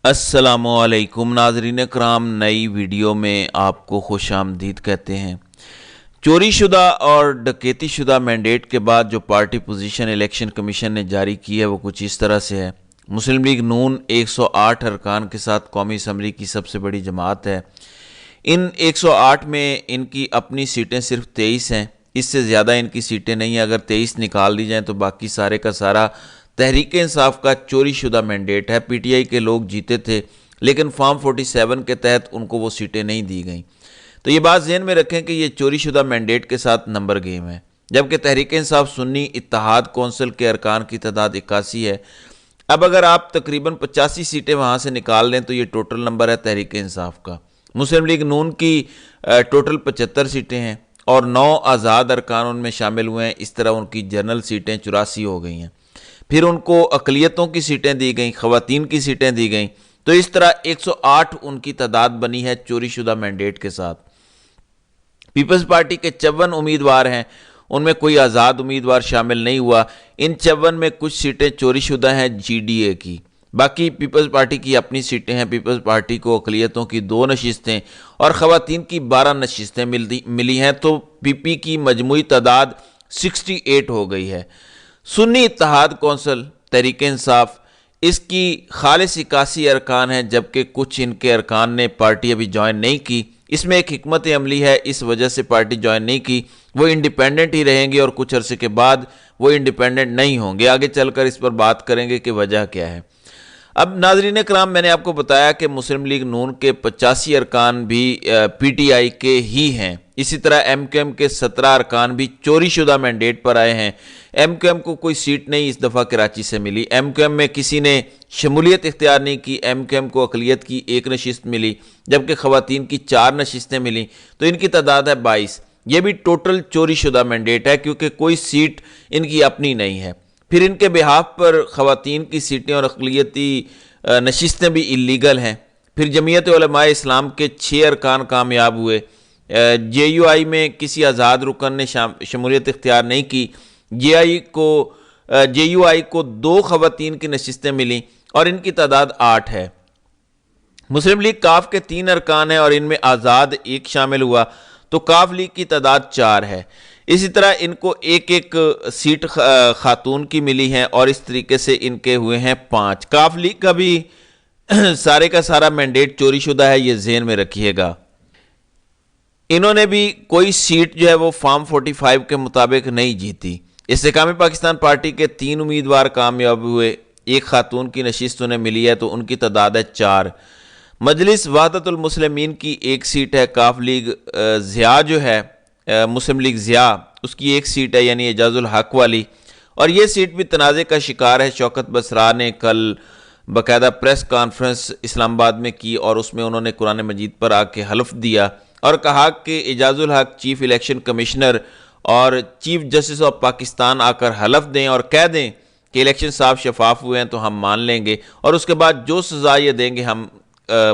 السلام علیکم ناظرین کرام، نئی ویڈیو میں آپ کو خوش آمدید کہتے ہیں۔ چوری شدہ اور ڈکیتی شدہ مینڈیٹ کے بعد جو پارٹی پوزیشن الیکشن کمیشن نے جاری کی ہے وہ کچھ اس طرح سے ہے۔ مسلم لیگ نون 108 ارکان کے ساتھ قومی اسمبلی کی سب سے بڑی جماعت ہے۔ ان 108 میں ان کی اپنی سیٹیں صرف 23 ہیں، اس سے زیادہ ان کی سیٹیں نہیں ہیں۔ اگر 23 نکال دی جائیں تو باقی سارے کا سارا تحریک انصاف کا چوری شدہ مینڈیٹ ہے۔ پی ٹی آئی کے لوگ جیتے تھے لیکن فارم 47 کے تحت ان کو وہ سیٹیں نہیں دی گئیں۔ تو یہ بات ذہن میں رکھیں کہ یہ چوری شدہ مینڈیٹ کے ساتھ نمبر گیم ہے، جبکہ تحریک انصاف سنی اتحاد کونسل کے ارکان کی تعداد 81 ہے۔ اب اگر آپ تقریباً 85 سیٹیں وہاں سے نکال لیں تو یہ ٹوٹل نمبر ہے تحریک انصاف کا۔ مسلم لیگ نون کی ٹوٹل 75 سیٹیں ہیں اور 9 آزاد ارکان ان میں شامل ہوئے ہیں۔ اس طرح ان کی جنرل سیٹیں 84 ہو گئی ہیں، پھر ان کو اقلیتوں کی سیٹیں دی گئیں، خواتین کی سیٹیں دی گئیں، تو اس طرح 108 ان کی تعداد بنی ہے چوری شدہ مینڈیٹ کے ساتھ۔ پیپلز پارٹی کے 54 امیدوار ہیں، ان میں کوئی آزاد امیدوار شامل نہیں ہوا۔ ان 54 میں کچھ سیٹیں چوری شدہ ہیں جی ڈی اے کی، باقی پیپلز پارٹی کی اپنی سیٹیں ہیں۔ پیپلز پارٹی کو اقلیتوں کی 2 نشستیں اور خواتین کی 12 نشستیں ملی ہیں، تو پی پی کی مجموعی تعداد 68 ہو گئی ہے۔ سنی اتحاد کونسل تحریک انصاف، اس کی خالص 81 ارکان ہیں، جبکہ کچھ ان کے ارکان نے پارٹی ابھی جوائن نہیں کی۔ اس میں ایک حکمت عملی ہے، اس وجہ سے پارٹی جوائن نہیں کی، وہ انڈیپینڈنٹ ہی رہیں گے اور کچھ عرصے کے بعد وہ انڈیپینڈنٹ نہیں ہوں گے۔ آگے چل کر اس پر بات کریں گے کہ وجہ کیا ہے۔ اب ناظرین کرام، میں نے آپ کو بتایا کہ مسلم لیگ نون کے 85 ارکان بھی پی ٹی آئی کے ہی ہیں، اسی طرح ایم کیو ایم کے 17 ارکان بھی چوری شدہ مینڈیٹ پر آئے ہیں۔ ایم کیو ایم کو کوئی سیٹ نہیں اس دفعہ کراچی سے ملی، ایم کیو ایم میں کسی نے شمولیت اختیار نہیں کی۔ ایم کیو ایم کو اقلیت کی 1 نشست ملی، جبکہ خواتین کی 4 نشستیں ملی، تو ان کی تعداد ہے 22۔ یہ بھی ٹوٹل چوری شدہ مینڈیٹ ہے کیونکہ کوئی سیٹ ان کی اپنی نہیں ہے۔ پھر ان کے بہاف پر خواتین کی سیٹیں اور اقلیتی نشستیں بھی اللیگل ہیں۔ پھر جمعیت علماء اسلام کے 6 ارکان کامیاب ہوئے۔ جے یو آئی میں کسی آزاد رکن نے شمولیت اختیار نہیں کی۔ جے یو آئی کو 2 خواتین کی نشستیں ملیں اور ان کی تعداد 8 ہے۔ مسلم لیگ کاف کے 3 ارکان ہیں اور ان میں آزاد 1 شامل ہوا، تو کاف لیگ کی تعداد 4 ہے۔ اسی طرح ان کو ایک سیٹ خاتون کی ملی ہیں اور اس طریقے سے ان کے ہوئے ہیں 5۔ کاف لیگ کا بھی سارے کا سارا مینڈیٹ چوری شدہ ہے، یہ ذہن میں رکھیے گا۔ انہوں نے بھی کوئی سیٹ جو ہے وہ فارم 45 کے مطابق نہیں جیتی۔ استحکام پاکستان پارٹی کے 3 امیدوار کامیاب ہوئے، 1 خاتون کی نشست انہیں ملی ہے، تو ان کی تعداد ہے 4۔ مجلس وحدت المسلمین کی 1 سیٹ ہے۔ کاف لیگ ضیاء جو ہے، مسلم لیگ ضیاء، اس کی 1 سیٹ ہے، یعنی اعجاز الحق والی، اور یہ سیٹ بھی تنازع کا شکار ہے۔ شوکت بسرا نے کل باقاعدہ پریس کانفرنس اسلام آباد میں کی اور اس میں انہوں نے قرآن مجید پر آ کے حلف دیا اور کہا کہ اعجاز الحق چیف الیکشن کمشنر اور چیف جسٹس آف پاکستان آ کر حلف دیں اور کہہ دیں کہ الیکشن صاف شفاف ہوئے ہیں تو ہم مان لیں گے، اور اس کے بعد جو سزا یہ دیں گے ہم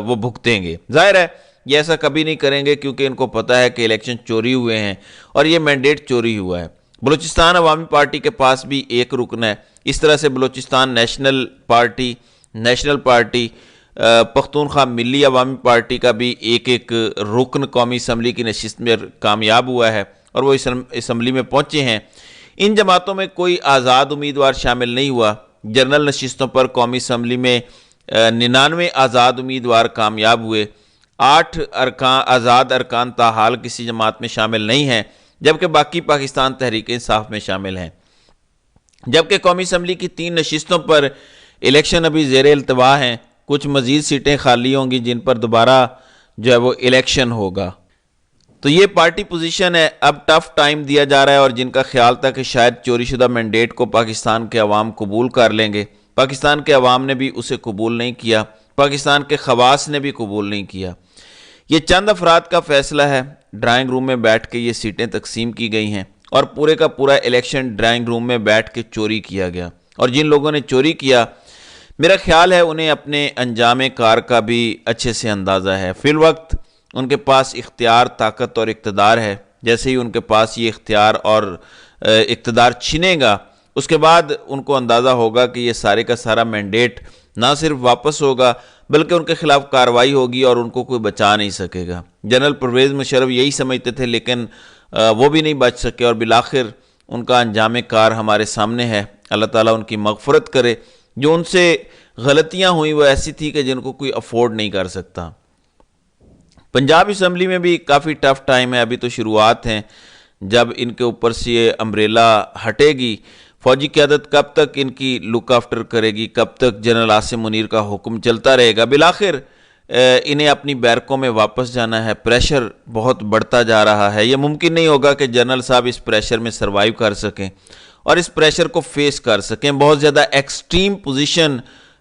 وہ بھگتیں گے۔ ظاہر ہے یہ ایسا کبھی نہیں کریں گے کیونکہ ان کو پتہ ہے کہ الیکشن چوری ہوئے ہیں اور یہ مینڈیٹ چوری ہوا ہے۔ بلوچستان عوامی پارٹی کے پاس بھی 1 رکن ہے۔ اس طرح سے بلوچستان نیشنل پارٹی پختونخوا ملی عوامی پارٹی کا بھی 1 رکن قومی اسمبلی کی نشست میں کامیاب ہوا ہے اور وہ اسمبلی میں پہنچے ہیں۔ ان جماعتوں میں کوئی آزاد امیدوار شامل نہیں ہوا۔ جنرل نشستوں پر قومی اسمبلی میں 99 آزاد امیدوار کامیاب ہوئے۔ 8 آزاد ارکان تاحال کسی جماعت میں شامل نہیں ہیں، جبکہ باقی پاکستان تحریک انصاف میں شامل ہیں۔ جبکہ قومی اسمبلی کی 3 نشستوں پر الیکشن ابھی زیر التوا ہیں، کچھ مزید سیٹیں خالی ہوں گی جن پر دوبارہ جو ہے وہ الیکشن ہوگا۔ تو یہ پارٹی پوزیشن ہے۔ اب ٹف ٹائم دیا جا رہا ہے اور جن کا خیال تھا کہ شاید چوری شدہ مینڈیٹ کو پاکستان کے عوام قبول کر لیں گے، پاکستان کے عوام نے بھی اسے قبول نہیں کیا، پاکستان کے خواص نے بھی قبول نہیں کیا۔ یہ چند افراد کا فیصلہ ہے۔ ڈرائنگ روم میں بیٹھ کے یہ سیٹیں تقسیم کی گئی ہیں اور پورے کا پورا الیکشن ڈرائنگ روم میں بیٹھ کے چوری کیا گیا، اور جن لوگوں نے چوری کیا میرا خیال ہے انہیں اپنے انجام کار کا بھی اچھے سے اندازہ ہے۔ فی الوقت ان کے پاس اختیار، طاقت اور اقتدار ہے۔ جیسے ہی ان کے پاس یہ اختیار اور اقتدار چھنے گا اس کے بعد ان کو اندازہ ہوگا کہ یہ سارے کا سارا مینڈیٹ نہ صرف واپس ہوگا بلکہ ان کے خلاف کارروائی ہوگی اور ان کو کوئی بچا نہیں سکے گا۔ جنرل پرویز مشرف یہی سمجھتے تھے، لیکن وہ بھی نہیں بچ سکے اور بالآخر ان کا انجام کار ہمارے سامنے ہے۔ اللہ تعالیٰ ان کی مغفرت کرے۔ جو ان سے غلطیاں ہوئیں وہ ایسی تھی کہ جن کو کوئی افورڈ نہیں کر سکتا۔ پنجاب اسمبلی میں بھی کافی ٹف ٹائم ہے، ابھی تو شروعات ہیں۔ جب ان کے اوپر سے یہ امبریلا ہٹے گی، فوجی قیادت کب تک ان کی لک آفٹر کرے گی، کب تک جنرل عاصم منیر کا حکم چلتا رہے گا؟ بالآخر انہیں اپنی بیرکوں میں واپس جانا ہے۔ پریشر بہت بڑھتا جا رہا ہے۔ یہ ممکن نہیں ہوگا کہ جنرل صاحب اس پریشر میں سروائیو کر سکیں اور اس پریشر کو فیس کر سکیں۔ بہت زیادہ ایکسٹریم پوزیشن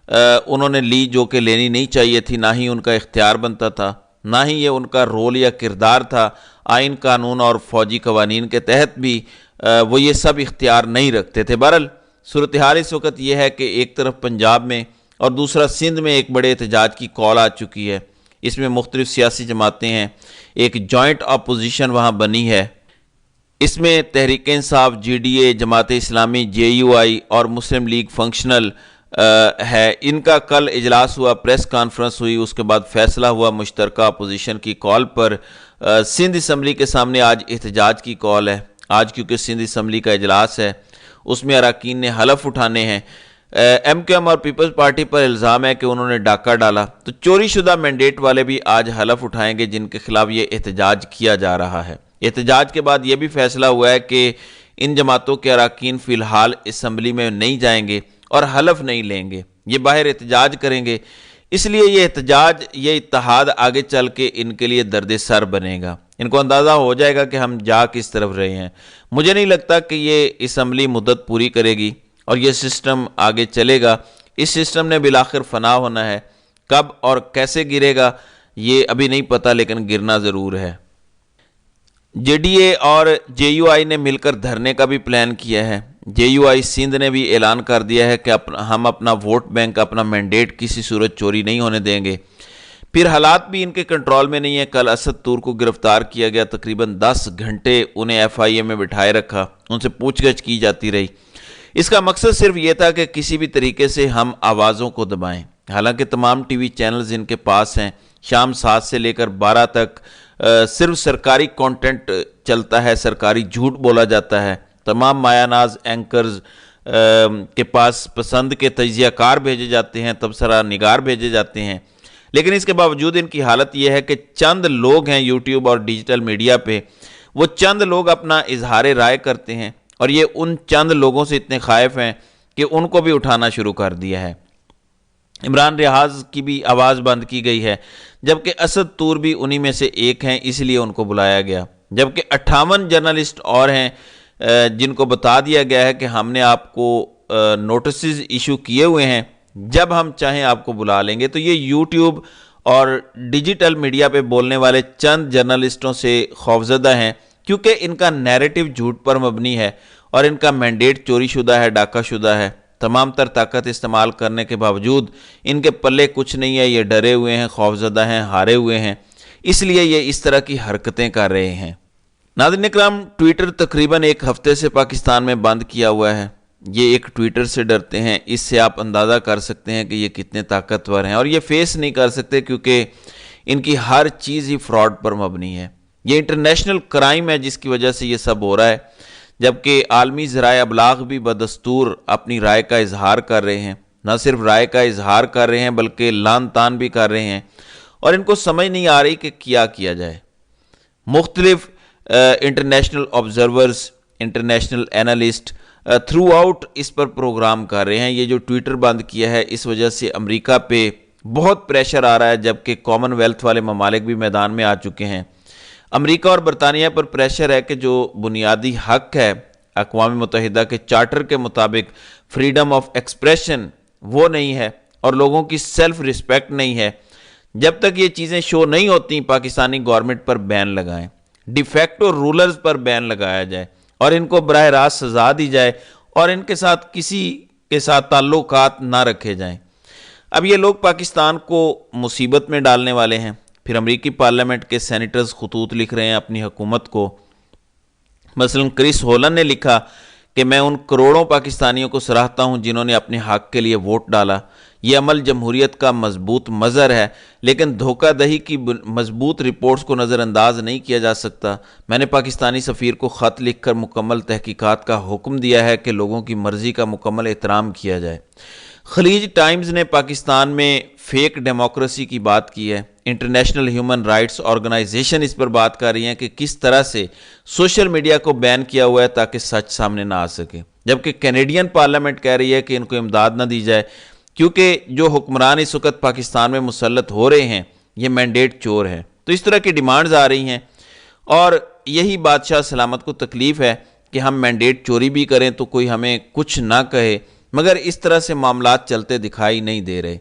انہوں نے لی جو کہ لینی نہیں چاہیے تھی، نہ ہی ان کا اختیار بنتا تھا، نہ ہی یہ ان کا رول یا کردار تھا۔ آئین، قانون اور فوجی قوانین کے تحت بھی وہ یہ سب اختیار نہیں رکھتے تھے۔ بہرحال صورتحال اس وقت یہ ہے کہ ایک طرف پنجاب میں اور دوسرا سندھ میں ایک بڑے احتجاج کی کال آ چکی ہے۔ اس میں مختلف سیاسی جماعتیں ہیں، ایک جوائنٹ اپوزیشن وہاں بنی ہے۔ اس میں Tehreek Insaf, G D A, Jamaat Islami, J you آئی اور مسلم لیگ فنکشنل ہے۔ ان کا کل اجلاس ہوا، پریس کانفرنس ہوئی، اس کے بعد فیصلہ ہوا مشترکہ اپوزیشن کی کال پر۔ سندھ اسمبلی کے سامنے آج احتجاج کی کال ہے۔ آج کیونکہ سندھ اسمبلی کا اجلاس ہے، اس میں اراکین نے حلف اٹھانے ہیں۔ ایم کیو ایم اور پیپلز پارٹی پر الزام ہے کہ انہوں نے ڈاکہ ڈالا، تو چوری شدہ مینڈیٹ والے بھی آج حلف اٹھائیں گے جن کے خلاف یہ احتجاج کیا جا رہا ہے۔ احتجاج کے بعد یہ بھی فیصلہ ہوا ہے کہ ان جماعتوں کے اراکین فی الحال اسمبلی میں نہیں جائیں گے اور حلف نہیں لیں گے، یہ باہر احتجاج کریں گے۔ اس لیے یہ احتجاج، یہ اتحاد آگے چل کے ان کے لیے درد سر بنے گا۔ ان کو اندازہ ہو جائے گا کہ ہم جا کس طرف رہے ہیں۔ مجھے نہیں لگتا کہ یہ اسمبلی مدت پوری کرے گی اور یہ سسٹم آگے چلے گا۔ اس سسٹم نے بالآخر فنا ہونا ہے۔ کب اور کیسے گرے گا یہ ابھی نہیں پتہ، لیکن گرنا ضرور ہے۔ جے ڈی اے اور جے یو آئی نے مل کر دھرنے کا بھی پلان کیا ہے۔ جے یو آئی سندھ نے بھی اعلان کر دیا ہے کہ ہم اپنا ووٹ بینک، اپنا مینڈیٹ کسی صورت چوری نہیں ہونے دیں گے۔ پھر حالات بھی ان کے کنٹرول میں نہیں ہیں۔ کل اسد تور کو گرفتار کیا گیا، تقریباً 10 گھنٹے انہیں ایف آئی اے میں بٹھائے رکھا، ان سے پوچھ گچھ کی جاتی رہی۔ اس کا مقصد صرف یہ تھا کہ کسی بھی طریقے سے ہم آوازوں کو دبائیں۔ حالانکہ تمام ٹی وی چینلز ان کے پاس ہیں، شام 7 سے لے کر 12 تک صرف سرکاری کانٹینٹ چلتا ہے، سرکاری جھوٹ بولا جاتا ہے۔ تمام مایہ ناز اینکرز کے پاس پسند کے تجزیہ کار بھیجے جاتے ہیں، تبصرہ نگار بھیجے جاتے ہیں، لیکن اس کے باوجود ان کی حالت یہ ہے کہ چند لوگ ہیں یوٹیوب اور ڈیجیٹل میڈیا پہ، وہ چند لوگ اپنا اظہار رائے کرتے ہیں اور یہ ان چند لوگوں سے اتنے خائف ہیں کہ ان کو بھی اٹھانا شروع کر دیا ہے۔ عمران ریاض کی بھی آواز بند کی گئی ہے، جبکہ اسد تور بھی انہی میں سے ایک ہیں، اس لیے ان کو بلایا گیا۔ جبکہ 58 جرنلسٹ اور ہیں جن کو بتا دیا گیا ہے کہ ہم نے آپ کو نوٹسز ایشو کیے ہوئے ہیں، جب ہم چاہیں آپ کو بلا لیں گے۔ تو یہ یوٹیوب اور ڈیجیٹل میڈیا پہ بولنے والے چند جرنلسٹوں سے خوفزدہ ہیں، کیونکہ ان کا نیریٹو جھوٹ پر مبنی ہے اور ان کا مینڈیٹ چوری شدہ ہے، ڈاکہ شدہ ہے۔ تمام تر طاقت استعمال کرنے کے باوجود ان کے پلے کچھ نہیں ہے، یہ ڈرے ہوئے ہیں، خوفزدہ ہیں، ہارے ہوئے ہیں، اس لیے یہ اس طرح کی حرکتیں کر رہے ہیں۔ ناظرین اکرام، ٹویٹر تقریباً ایک ہفتے سے پاکستان میں بند کیا ہوا ہے۔ یہ ایک ٹویٹر سے ڈرتے ہیں، اس سے آپ اندازہ کر سکتے ہیں کہ یہ کتنے طاقتور ہیں، اور یہ فیس نہیں کر سکتے کیونکہ ان کی ہر چیز ہی فراڈ پر مبنی ہے۔ یہ انٹرنیشنل کرائم ہے جس کی وجہ سے یہ سب ہو رہا ہے، جبکہ عالمی ذرائع ابلاغ بھی بدستور اپنی رائے کا اظہار کر رہے ہیں۔ نہ صرف رائے کا اظہار کر رہے ہیں بلکہ لعن طعن بھی کر رہے ہیں، اور ان کو سمجھ نہیں آ رہی کہ کیا جائے۔ مختلف international observers, international analyst throughout اس پر پروگرام کر رہے ہیں۔ یہ جو ٹویٹر بند کیا ہے، اس وجہ سے امریکہ پہ بہت پریشر آ رہا ہے، جبکہ کامن ویلتھ والے ممالک بھی میدان میں آ چکے ہیں۔ امریکہ اور برطانیہ پر پریشر ہے کہ جو بنیادی حق ہے اقوام متحدہ کے چارٹر کے مطابق، فریڈم آف ایکسپریشن، وہ نہیں ہے، اور لوگوں کی سیلف رسپیکٹ نہیں ہے۔ جب تک یہ چیزیں شو نہیں ہوتی، پاکستانی گورنمنٹ پر بین لگائیں، ڈی فیکٹو رولرز پر بین لگایا جائے اور ان کو براہ راست سزا دی جائے اور ان کے ساتھ کسی کے ساتھ تعلقات نہ رکھے جائیں۔ اب یہ لوگ پاکستان کو مصیبت میں ڈالنے والے ہیں۔ پھر امریکی پارلیمنٹ کے سینیٹرز خطوط لکھ رہے ہیں اپنی حکومت کو۔ مثلا کرس ہولن نے لکھا کہ میں ان کروڑوں پاکستانیوں کو سراہتا ہوں جنہوں نے اپنے حق کے لیے ووٹ ڈالا۔ یہ عمل جمہوریت کا مضبوط مظہر ہے، لیکن دھوکہ دہی کی مضبوط رپورٹس کو نظر انداز نہیں کیا جا سکتا۔ میں نے پاکستانی سفیر کو خط لکھ کر مکمل تحقیقات کا حکم دیا ہے کہ لوگوں کی مرضی کا مکمل احترام کیا جائے۔ خلیج ٹائمز نے پاکستان میں فیک ڈیموکریسی کی بات کی ہے۔ انٹرنیشنل ہیومن رائٹس آرگنائزیشن اس پر بات کر رہی ہیں کہ کس طرح سے سوشل میڈیا کو بین کیا ہوا ہے تاکہ سچ سامنے نہ آ سکے، جبکہ کینیڈین پارلیمنٹ کہہ رہی ہے کہ ان کو امداد نہ دی جائے کیونکہ جو حکمران اس وقت پاکستان میں مسلط ہو رہے ہیں یہ مینڈیٹ چور ہیں۔ تو اس طرح کی ڈیمانڈز آ رہی ہیں، اور یہی بادشاہ سلامت کو تکلیف ہے کہ ہم مینڈیٹ چوری بھی کریں تو کوئی ہمیں کچھ نہ کہے، مگر اس طرح سے معاملات چلتے دکھائی نہیں دے رہے۔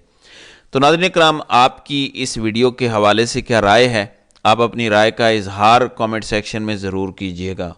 تو ناظرین کرام، آپ کی اس ویڈیو کے حوالے سے کیا رائے ہے؟ آپ اپنی رائے کا اظہار کامنٹ سیکشن میں ضرور کیجیے گا۔